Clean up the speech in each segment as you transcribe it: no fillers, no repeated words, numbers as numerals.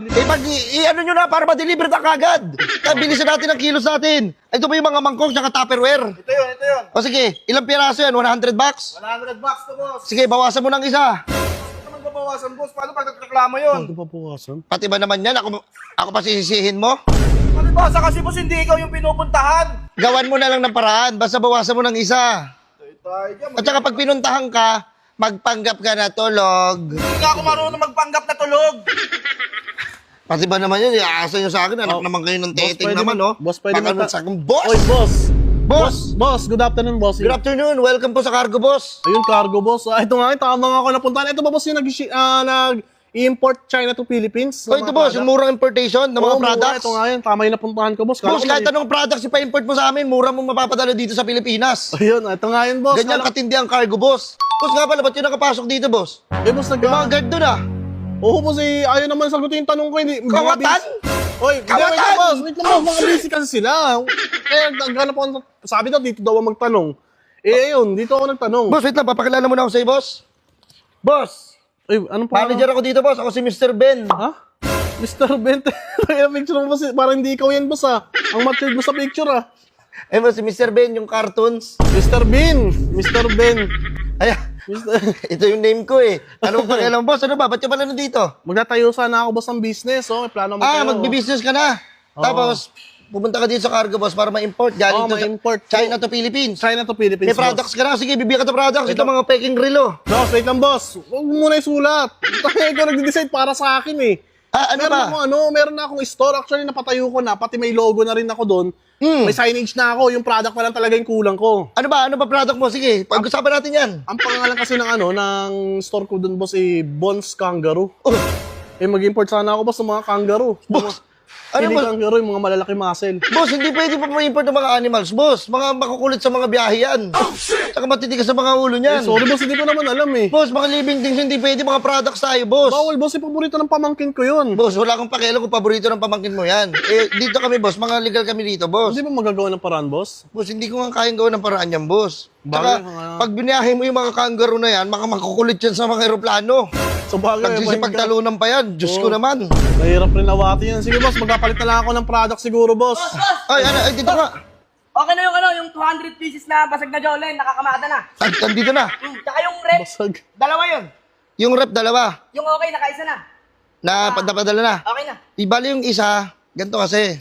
Ano nyo na para ma-deliver na kagad. Bilisan natin ang kilos natin. Ito ba yung mga mangkok tsaka tupperware? Ito yun. O sige, ilang piraso yan? 100 bucks? 100 bucks to, boss. Sige, bawasan mo ng isa. Ano naman babawasan, boss? Paano pag nagreklamo yun? Ano ba buwasan? Pati ba naman yan? Ako pa sisisihin mo? Palibasa kasi, boss, hindi ikaw yung pinupuntahan. Gawan mo na lang ng paraan. Basta bawasan mo ng isa. Tayo dyan. At saka pag pinuntahan ka, magpanggap ka na tulog. Hindi nga ako marunong magpanggap na tulog. Pati ba naman yun? Iaasa nyo sa akin. Anak naman kayo ng teteng naman, no? Boss, pwede Baka mag- sa akin, boss! Oy, boss! Boss! Boss, good afternoon, boss. Good afternoon. Welcome po sa Cargo, boss. Ayun, cargo, boss. Ito nga, tama nga ako napuntahan. Ito ba, boss, yung nag-import China to Philippines? O ito, boss, yung murang importation ng mga products. Ito nga yun, tama yung napuntahan ko, boss. Boss, kahit anong products ipa-import mo sa amin, mura mong mapapadala dito sa Pilipinas. Ayun, ito nga yun, boss. Ganyan katindi ang cargo, boss. Boss nga pala, ba't yun nakapasok dito, boss? Boss, Yung mga guard doon, ah. Oo, boss, ayaw naman sagutin yung tanong ko. Hindi, Kawatan? Oy, Kawatan! wait lang, boss, mga busy kasi sila. Naghanap ako, sabi daw, dito daw ako magtanong. Ayun, dito ako nagtanong. Boss, wait lang, papakilala mo na ako sa'yo, boss. Boss, Ay, anong pa? manager ako dito, boss. Ako si Mr. Ben. Ha? Mr. Ben, kaya picture mo, boss, parang hindi ikaw yan, boss, ha? Ang matured mo sa picture, ha? Eh, boss, si Mr. Ben, yung cartoons. Mr. Ben, Mr. Ben. Ay, ito yung name ko, eh. Ano ba pakialam, boss? Ano ba? Ba't ka pala nandito? Magtatayo sana ako, boss, ng business, oh. May plano mo Magbi-business ka na. Tapos, pupunta ka dito sa cargo, boss, para ma-import. Galing to ma-import. China to Philippines. China to Philippines, May products ka na. Sige, bibigyan ka to products. Ito mga peking relo. Boss, wait lang, boss. Huwag mo muna isulat. Tayo ko nag-decide para sa akin, eh. Ano ba? Meron na akong store. Actually, napatayo ko na. Pati may logo na rin ako doon. May signage na ako. Yung product na lang talaga yung kulang ko. Ano ba? Ano ba product mo? Sige, pag-usapan natin yan. Ang pangalan kasi ng store ko doon, boss, Bones Kangaroo. Oh, Mag-import sana ako, boss, ng mga kangaroo. boss. Ano Hindi ba? kangaroo, yung mga malalaki muscle. Boss, hindi pwede pa ma-import ng mga animals, boss. Mga makukulit sa mga biyahe yan. Saka matitigas sa mga ulo niyan. Sorry, boss, hindi ko naman alam, eh. Boss, mga living things, hindi pwede. Mga products tayo, boss. Bawal, boss, yung paborito ng pamangkin ko yun. Boss, wala akong pakialam kung paborito ng pamangkin mo yan. Dito kami, boss. Mga legal kami dito, boss. Hindi ba magagawa ng paraan, boss? Boss, hindi ko nga kayang gawin ng paraan yan, boss. Saka, Bagay, pag biniyahe mo yung mga kangaroo na yan, makukulit yan sa mga aeroplano. So, bagay, Nagsisipagtalunan pa yan. Diyos ko naman. mahirap rin awati yan. Sige, boss, magkapalit na lang ako ng product siguro, boss. Ay, dito nga. Okay na yung 200 pieces na basag na Jolene, nakakamada na. Dito na. Tsaka yung rep, Basag. dalawa yun. Yung rep, dalawa. Yung okay, nakaisa na. Napadala na. Okay na. Ibali yung isa, ganito kasi.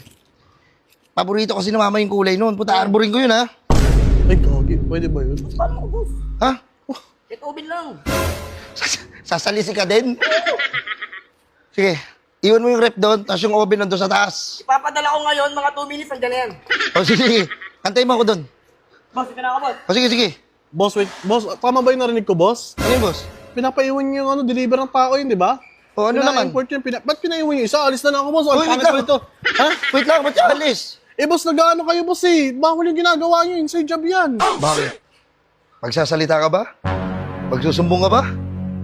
Paborito kasi ng mama yung kulay noon. Puta, arborin ko yun, ha? Ay, gagi. Pwede ba yun? Paano mo, boss? Ha? Itubin lang. Sasalisi ka din? Sige, iwan mo yung rep doon, tapos yung oven nandun sa taas. Ipapadala ko ngayon, mga 2 minutes, andyan na yan. O sige, antay mo ako doon. Boss, ito na ako, boss. O sige. Boss, wait. Boss, tama ba yung narinig ko, boss? Ano yun, boss? Pinapaiwan niyo yung deliver ng tao yun, di ba? O ano naman? Pina-import yun. Ba't pinaiwan niyo isa? Alis na lang ako, boss. Ang Uy, wait pangit lang. ko ito. Ha? Wait lang, ba't yung alis? Boss, nag-ano kayo, boss, eh. Bawal yung ginagawa niyo. Inside job yan. Bakit? Magsasalita ka ba? Magsusumbong ka ba?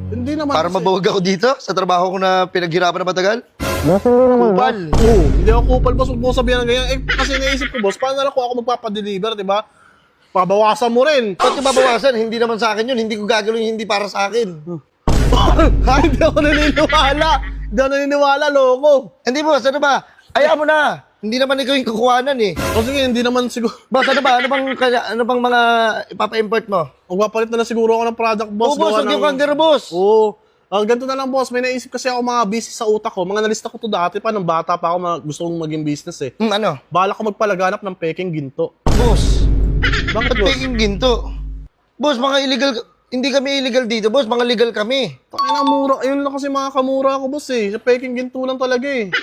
Hindi naman. Para kasi- mabawag ako dito sa trabaho ko na pinaghirapan na matagal? Kupal. Oo, hindi ako kupal, boss. Huwag mo sabihan ng ganyan. Kasi naisip ko, boss, paano na lang kung ako magpapadeliver, di ba? Pabawasan mo rin. Ba't yung babawasan? Hindi naman sa akin yun. Hindi ko gagawin yung hindi para sa akin. Hindi ako naniniwala. Hindi ako naniniwala, loko. Hindi, boss. Ano ba? Ayaw mo na. Hindi naman ikaw yung kukuhanan eh. O sige, hindi naman siguro. Boss, ano ba? Ano bang mga ipapa-import mo? Magpapalit na lang siguro ako ng product, boss. Oo, boss. Gawa Huwag yung ng- kangaroo, boss. Oo. Ganito na lang, boss. May naisip kasi ako mga business sa utak ko. Mga nalista ko to dati pa. Nung bata pa ako, gusto kong maging business eh. Ano? Bala ko magpalaganap ng peking ginto. Boss. Bakit, Ba't boss? peking ginto? Boss, mga illegal... Hindi kami illegal dito, boss. Mga legal kami. Ay, mura. Ayun lang kasi mga kamura ko, boss eh. Sa peking ginto lang talaga eh.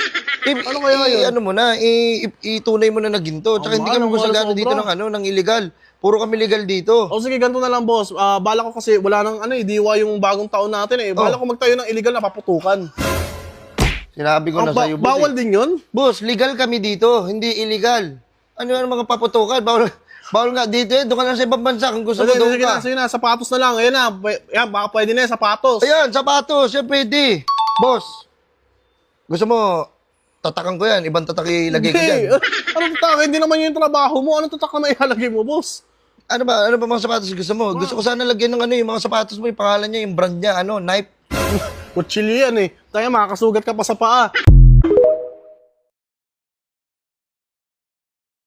Ano kaya yun? Ano mo na, itunay mo na na ginto. Tsaka hindi kami mahal, gusagano dito sobra. ng illegal. Puro kami legal dito. O sige, ganito na lang, boss. Bala ko kasi wala nang diwa yung bagong taon natin eh. Bala ko magtayo ng illegal na paputukan. Sinabi ko na sa'yo, boss. Bawal din yun? Boss, legal kami dito, hindi illegal. Ano yung mga paputukan? Bawal nga dito eh. Doon ka lang sa ibang bansa kung gusto mo doon Sige ka. na, sige na. Sapatos na lang. Ayan na. Yan, baka pwede na yan, sapatos. Ayan, sapatos. Yan pwede. Boss, gusto mo, tatakan ko yan. Ibang tatak ilagay ko dyan. Anong tatak? Hindi naman yung trabaho mo. Anong tatak na ihalagay mo, boss? Ano ba mga sapatos gusto mo? Gusto ko sana lagyan ng yung mga sapatos mo, yung pangalan niya, yung brand niya, Nike. Kutsilyo yan eh. Tayo, makakasugat ka pa sa paa.